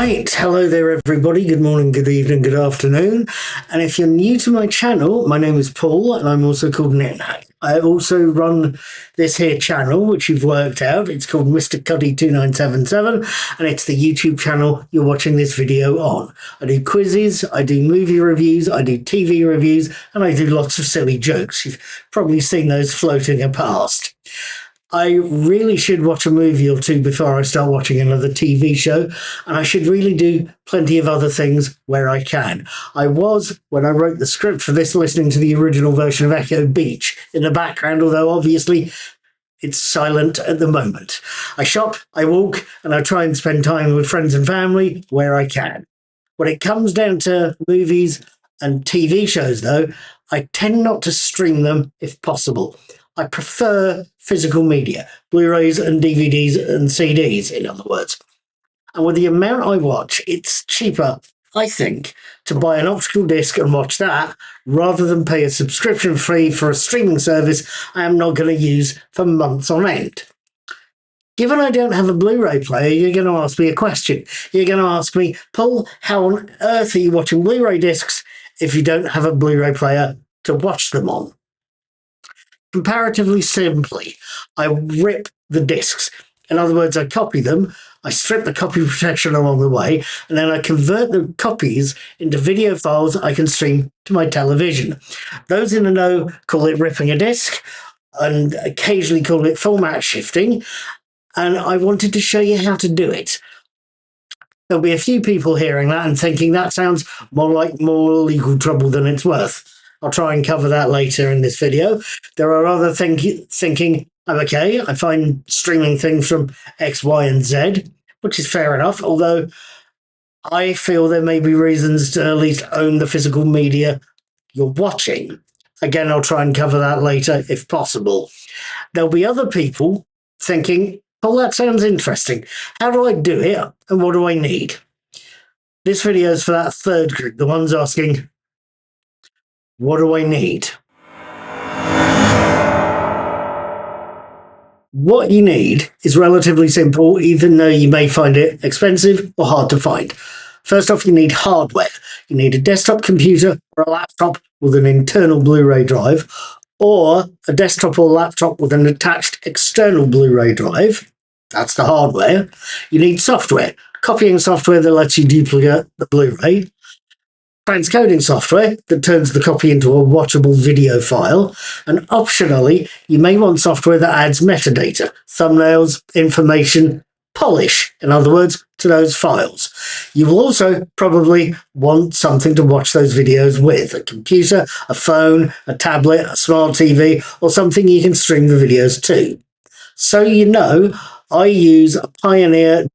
Right, hello there everybody, good morning, good evening, good afternoon. And if you're new to my channel, my name is Paul and I'm also called NetHack. I also run this here channel, which you've worked out. It's called Mr. Cuddy 2977 and it's the YouTube channel you're watching this video on. I do quizzes, I do movie reviews, I do TV reviews, and I do lots of silly jokes. You've probably seen those floating past. I really should watch a movie or two before I start watching another TV show, and I should really do plenty of other things where I can. I was, when I wrote the script for this, listening to the original version of Echo Beach in the background, although obviously it's silent at the moment. I shop, I walk, and I try and spend time with friends and family where I can. When it comes down to movies and TV shows, though, I tend not to stream them if possible. I prefer physical media, Blu-rays and DVDs and CDs, in other words. And with the amount I watch, it's cheaper, I think, to buy an optical disc and watch that, rather than pay a subscription fee for a streaming service I am not going to use for months on end. Given I don't have a Blu-ray player, you're going to ask me a question. You're going to ask me, Paul, how on earth are you watching Blu-ray discs if you don't have a Blu-ray player to watch them on? Comparatively simply, I rip the discs. In other words, I copy them, I strip the copy protection along the way, and then I convert the copies into video files I can stream to my television. Those in the know call it ripping a disc, and occasionally call it format shifting, and I wanted to show you how to do it. There'll be a few people hearing that and thinking that sounds more like more legal trouble than it's worth. I'll try and cover that later in this video. There are other thinking, okay, I find streaming things from X, Y, and Z, which is fair enough, although I feel there may be reasons to at least own the physical media you're watching. Again, I'll try and cover that later if possible. There'll be other people thinking, well, that sounds interesting. How do I do it and what do I need? This video is for that third group, the ones asking, what do I need? What you need is relatively simple, even though you may find it expensive or hard to find. First off, you need hardware. You need a desktop computer or a laptop with an internal Blu-ray drive, or a desktop or laptop with an attached external Blu-ray drive. That's the hardware. You need software, copying software that lets you duplicate the Blu-ray, transcoding software that turns the copy into a watchable video file, and optionally, you may want software that adds metadata, thumbnails, information, polish, in other words, to those files. You will also probably want something to watch those videos with, a computer, a phone, a tablet, a smart TV, or something you can stream the videos to. So you know, I use a Pioneer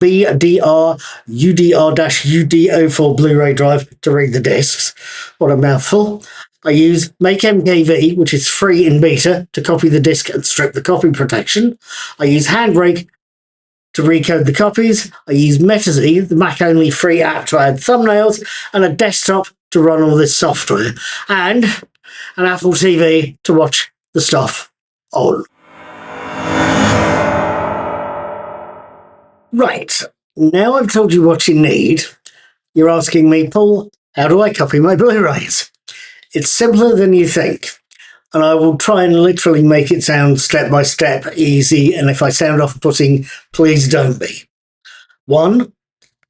BDR UDR-UD04 Blu-ray drive to read the discs. What a mouthful. I use MakeMKV, which is free in beta, to copy the disc and strip the copy protection. I use HandBrake to recode the copies. I use MetaZ, the Mac-only free app to add thumbnails, and a desktop to run all this software, and an Apple TV to watch the stuff on. Right, now I've told you what you need, you're asking me, Paul, how do I copy my Blu-rays? It's simpler than you think, and I will try and literally make it sound step-by-step easy, and if I sound off-putting, please don't be. 1,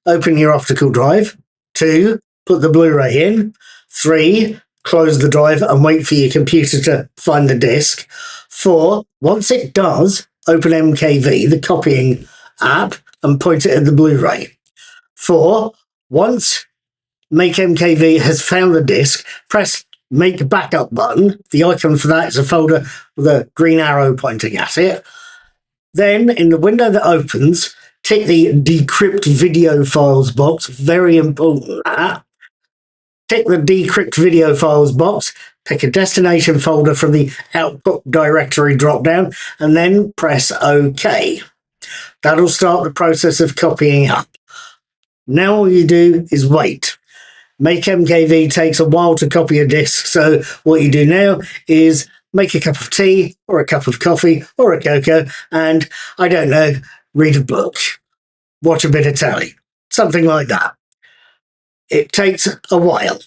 open your optical drive. 2, put the Blu-ray in. 3, close the drive and wait for your computer to find the disc. 4, once it does, open MKV, the copying app, and point it at the Blu-ray. 4, once MakeMKV has found the disc, press Make Backup button. The icon for that is a folder with a green arrow pointing at it. Then, in the window that opens, tick the Decrypt Video Files box. Very important that. Tick the Decrypt Video Files box, pick a destination folder from the Output Directory drop-down, and then press OK. That'll start the process of copying up. Now all you do is wait. MakeMKV takes a while to copy a disc, so what you do now is make a cup of tea or a cup of coffee or a cocoa and, I don't know, read a book. Watch a bit of telly. something like that. It takes a while.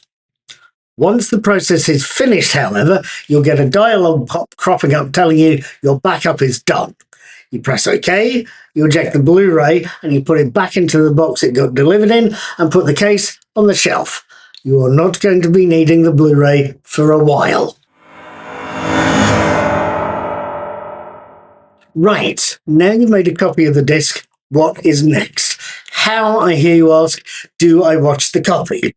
Once the process is finished, however, you'll get a dialog pop cropping up telling you your backup is done. You press OK, you eject the Blu-ray and you put it back into the box it got delivered in and put the case on the shelf. You are not going to be needing the Blu-ray for a while. Right, now you've made a copy of the disc, what is next? How, I hear you ask, do I watch the copy?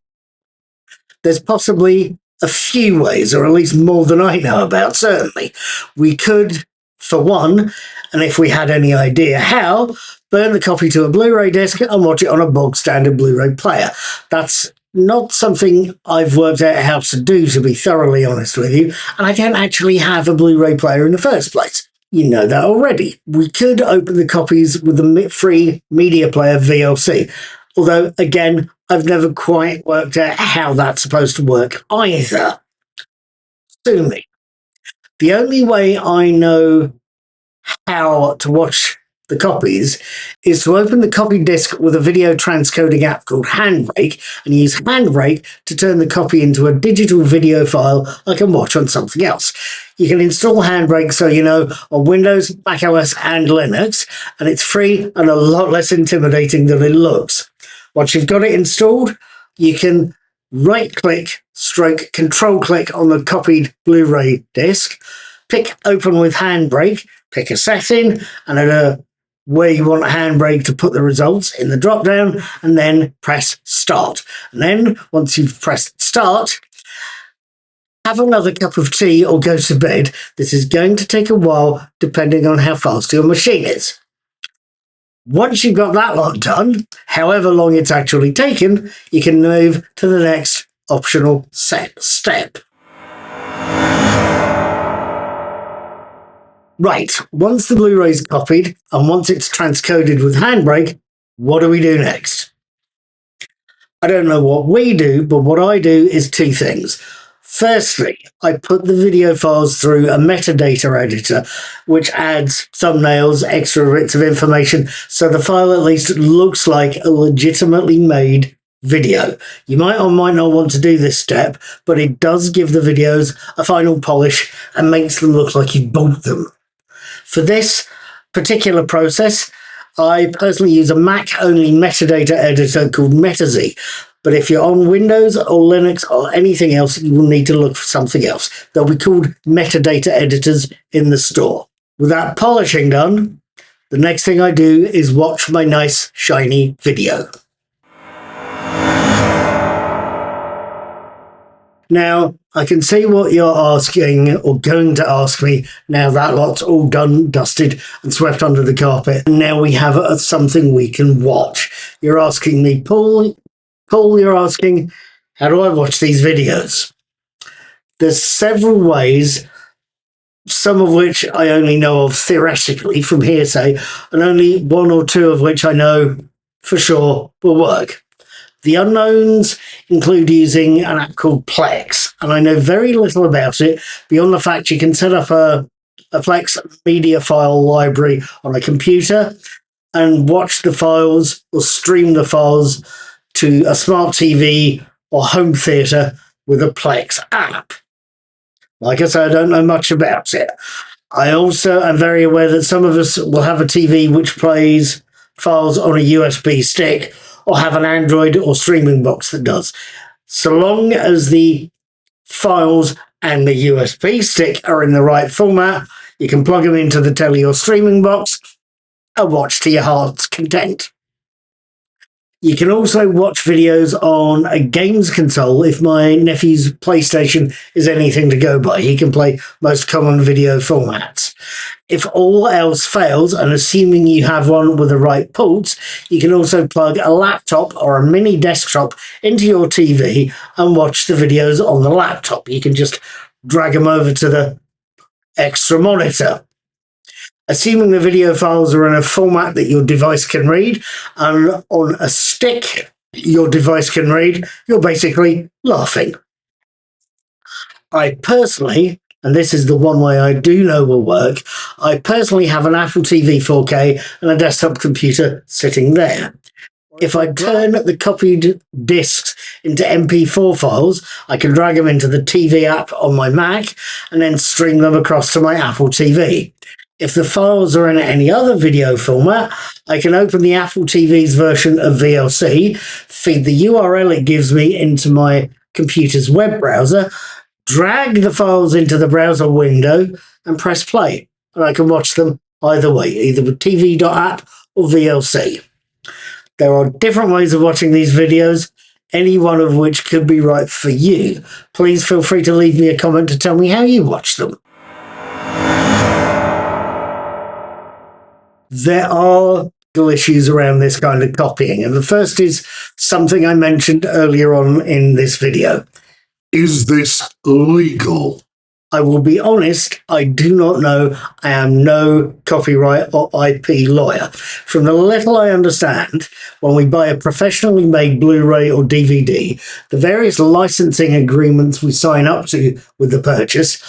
There's possibly a few ways, or at least more than I know about, certainly. We could, for one, and if we had any idea how, burn the copy to a Blu-ray disc and watch it on a bog standard Blu-ray player. That's not something I've worked out how to do, to be thoroughly honest with you, and I don't actually have a Blu-ray player in the first place. You know that already. We could open the copies with the free media player VLC, although, again, I've never quite worked out how that's supposed to work either. Sue me. The only way I know how to watch the copies is to open the copy disc with a video transcoding app called HandBrake and use HandBrake to turn the copy into a digital video file I can watch on something else. You can install HandBrake, so you know, on Windows, macOS and Linux, and it's free and a lot less intimidating than it looks. Once you've got it installed, you can right-click, stroke, control-click on the copied Blu-ray disc, pick Open with HandBrake, pick a setting, and where you want HandBrake to put the results in the drop-down, and then press Start. And then, once you've pressed Start, have another cup of tea or go to bed. This is going to take a while, depending on how fast your machine is. Once you've got that lot done, however long it's actually taken, you can move to the next optional step. Right, once the Blu-ray's copied and once it's transcoded with HandBrake, what do we do next? I don't know what we do, but what I do is two things. Firstly, I put the video files through a metadata editor, which adds thumbnails, extra bits of information, so the file at least looks like a legitimately made video. You might or might not want to do this step, but it does give the videos a final polish and makes them look like you bought them. For this particular process, I personally use a Mac-only metadata editor called MetaZ. But if you're on Windows or Linux or anything else, you will need to look for something else. They'll be called metadata editors in the store. With that polishing done, the next thing I do is watch my nice, shiny video. Now, I can see what you're asking or going to ask me now that lot's all done, dusted and swept under the carpet. And now we have something we can watch. You're asking me, Paul, you're asking, how do I watch these videos? There's several ways, some of which I only know of theoretically from hearsay, and only one or two of which I know for sure will work. The unknowns include using an app called Plex, and I know very little about it beyond the fact you can set up a Plex media file library on a computer and watch the files or stream the files to a smart TV or home theatre with a Plex app. Like I said, I don't know much about it. I also am very aware that some of us will have a TV which plays files on a USB stick or have an Android or streaming box that does. So long as the files and the USB stick are in the right format, you can plug them into the telly or streaming box and watch to your heart's content. You can also watch videos on a games console if my nephew's PlayStation is anything to go by. He can play most common video formats. If all else fails, and assuming you have one with the right ports, you can also plug a laptop or a mini desktop into your TV and watch the videos on the laptop. You can just drag them over to the extra monitor. Assuming the video files are in a format that your device can read, and on a stick your device can read, you're basically laughing. I personally, and this is the one way I do know will work, I personally have an Apple TV 4K and a desktop computer sitting there. If I turn the copied discs into MP4 files, I can drag them into the TV app on my Mac and then stream them across to my Apple TV. If the files are in any other video format, I can open the Apple TV's version of VLC, feed the URL it gives me into my computer's web browser, drag the files into the browser window and press play. And I can watch them either way, either with TV.app or VLC. There are different ways of watching these videos, any one of which could be right for you. Please feel free to leave me a comment to tell me how you watch them. There are issues around this kind of copying, and the first is something I mentioned earlier on in this video. Is this legal? I will be honest, I do not know. I am no copyright or IP lawyer. From the little I understand, when we buy a professionally made Blu-ray or DVD, the various licensing agreements we sign up to with the purchase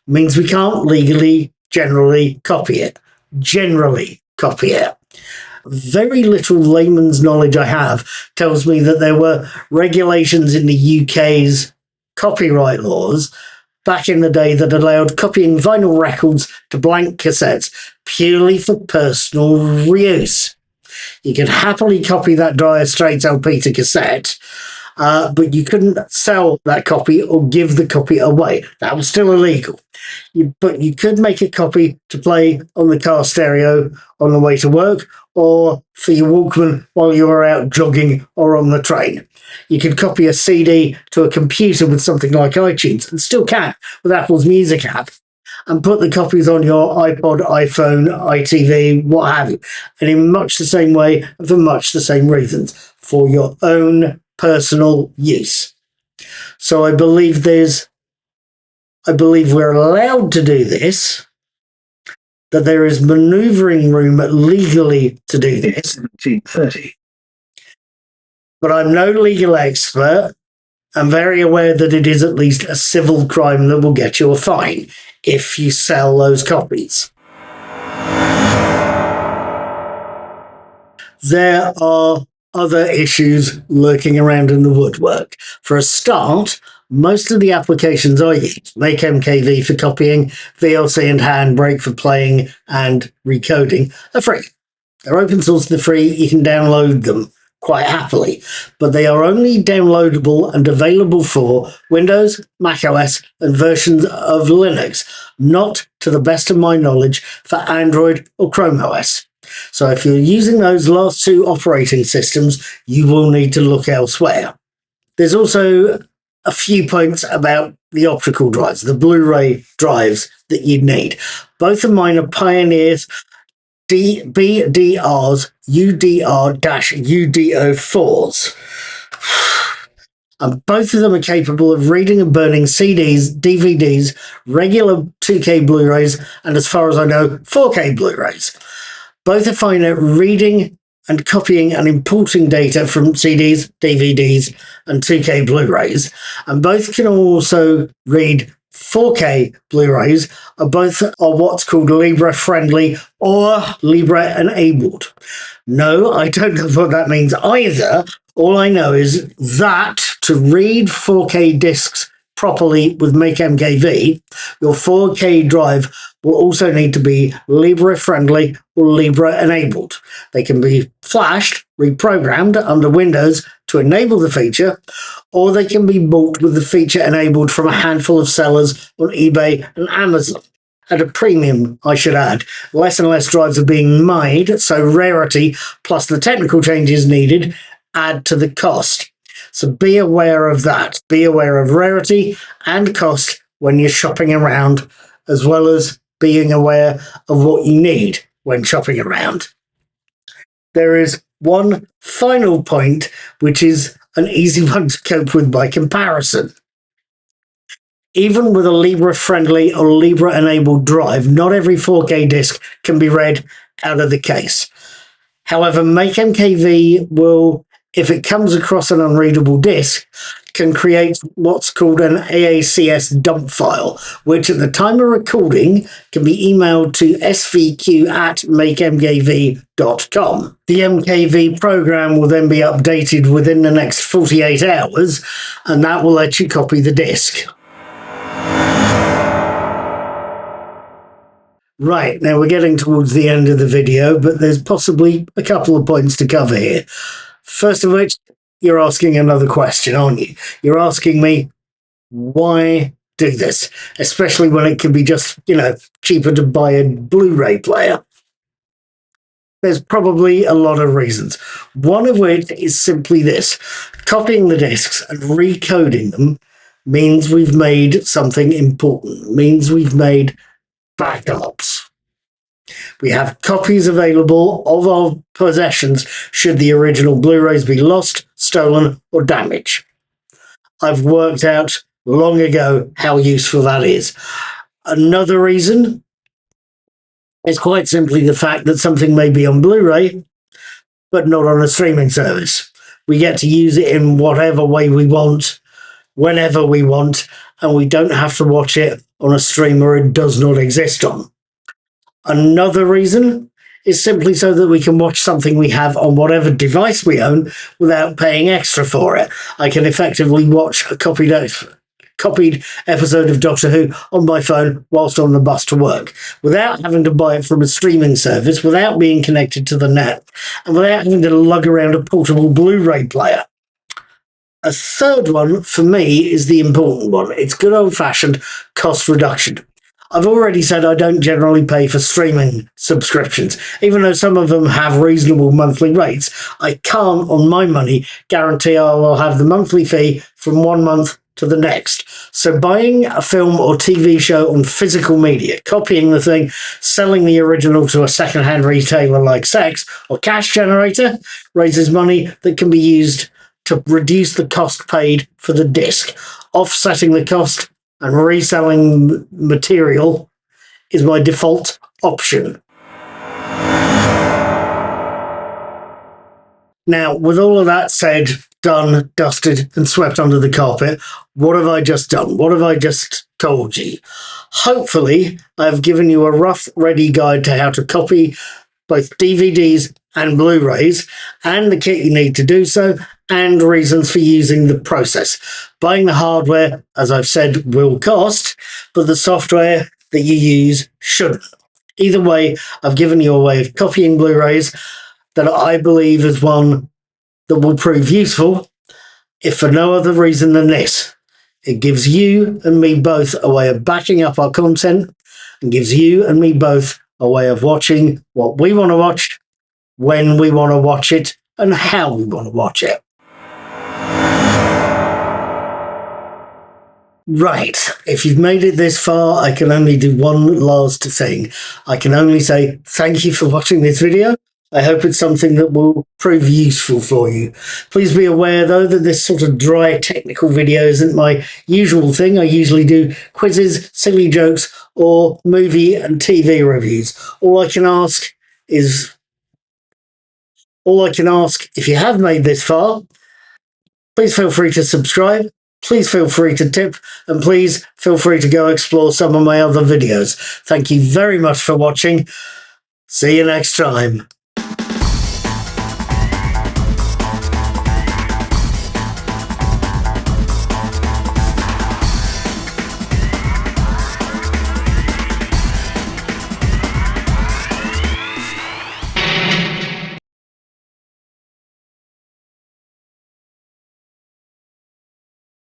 means we can't legally, generally copy it. Very little layman's knowledge I have tells me that there were regulations in the UK's copyright laws back in the day that allowed copying vinyl records to blank cassettes purely for personal use. You could happily copy that Dire Straits LP to cassette, but you couldn't sell that copy or give the copy away. That was still illegal. But you could make a copy to play on the car stereo on the way to work, or for your Walkman while you were out jogging or on the train. You could copy a CD to a computer with something like iTunes, and still can with Apple's Music app, and put the copies on your iPod, iPhone, iTV, what have you. And in much the same way, and for much the same reasons, for your own personal use. So I believe we're allowed to do this, that there is manoeuvring room legally to do this. 1730. But I'm no legal expert. I'm very aware that it is at least a civil crime that will get you a fine if you sell those copies. There are other issues lurking around in the woodwork. For a start, most of the applications I use, MakeMKV for copying, VLC and HandBrake for playing and recoding, are free. They're open source, they're free, you can download them quite happily, but they are only downloadable and available for Windows, macOS, and versions of Linux, not, to the best of my knowledge, for Android or Chrome OS. So if you're using those last two operating systems, you will need to look elsewhere. There's also a few points about the optical drives, the Blu-ray drives that you'd need. Both of mine are Pioneers BDRs UDR-UDO4s. And both of them are capable of reading and burning CDs, DVDs, regular 2K Blu-rays, and as far as I know, 4K Blu-rays. Both are fine at reading and copying and importing data from CDs, DVDs, and 2K Blu-rays. And both can also read 4K Blu-rays, both are what's called Libre friendly or Libre enabled. No, I don't know what that means either. All I know is that to read 4K discs properly with MakeMKV, your 4K drive will also need to be Libre friendly or Libre enabled. They can be flashed, reprogrammed under Windows to enable the feature, or they can be bought with the feature enabled from a handful of sellers on eBay and Amazon. At a premium, I should add. Less and less drives are being made, so rarity plus the technical changes needed add to the cost. So be aware of that. Be aware of rarity and cost when you're shopping around, as well as being aware of what you need when shopping around. There is one final point, which is an easy one to cope with by comparison. Even with a Libre-friendly or Libre-enabled drive, not every 4K disc can be read out of the case. However, MakeMKV will if it comes across an unreadable disk, can create what's called an AACS dump file, which at the time of recording can be emailed to svq@makemkv.com. The MKV program will then be updated within the next 48 hours, and that will let you copy the disk. Right, now we're getting towards the end of the video, but there's possibly a couple of points to cover here. First of which, you're asking another question, aren't you? You're asking me, why do this? Especially when it can be just, cheaper to buy a Blu-ray player. There's probably a lot of reasons. One of which is simply this. Copying the discs and recoding them means we've made something important, means we've made backups. We have copies available of our possessions should the original Blu-rays be lost, stolen, or damaged. I've worked out long ago how useful that is. Another reason is quite simply the fact that something may be on Blu-ray, but not on a streaming service. We get to use it in whatever way we want, whenever we want, and we don't have to watch it on a streamer it does not exist on. Another reason is simply so that we can watch something we have on whatever device we own without paying extra for it. I can effectively watch a copied episode of Doctor Who on my phone whilst on the bus to work, without having to buy it from a streaming service, without being connected to the net, and without having to lug around a portable Blu-ray player. A third one, for me, is the important one. It's good old-fashioned cost reduction. I've already said I don't generally pay for streaming subscriptions. Even though some of them have reasonable monthly rates, I can't, on my money, guarantee I will have the monthly fee from one month to the next. So buying a film or TV show on physical media, copying the thing, selling the original to a second-hand retailer like Sex or Cash Generator raises money that can be used to reduce the cost paid for the disc. Offsetting the cost and reselling material is my default option. Now, with all of that said, done, dusted, and swept under the carpet, what have I just done? What have I just told you? Hopefully, I've given you a rough, ready guide to how to copy both DVDs and Blu-rays, and the kit you need to do so, and reasons for using the process. Buying the hardware, as I've said, will cost, but the software that you use shouldn't. Either way, I've given you a way of copying Blu-rays that I believe is one that will prove useful, if for no other reason than this. It gives you and me both a way of backing up our content, and gives you and me both a way of watching what we want to watch, when we want to watch it, and how we want to watch it. Right, if you've made it this far, I can only do one last thing. I can only say thank you for watching this video. I hope it's something that will prove useful for you. Please be aware, though, that this sort of dry technical video isn't my usual thing. I usually do quizzes, silly jokes, or movie and TV reviews. All I can ask, if you have made this far, please feel free to subscribe. Please feel free to tip, and please feel free to go explore some of my other videos. Thank you very much for watching. See you next time.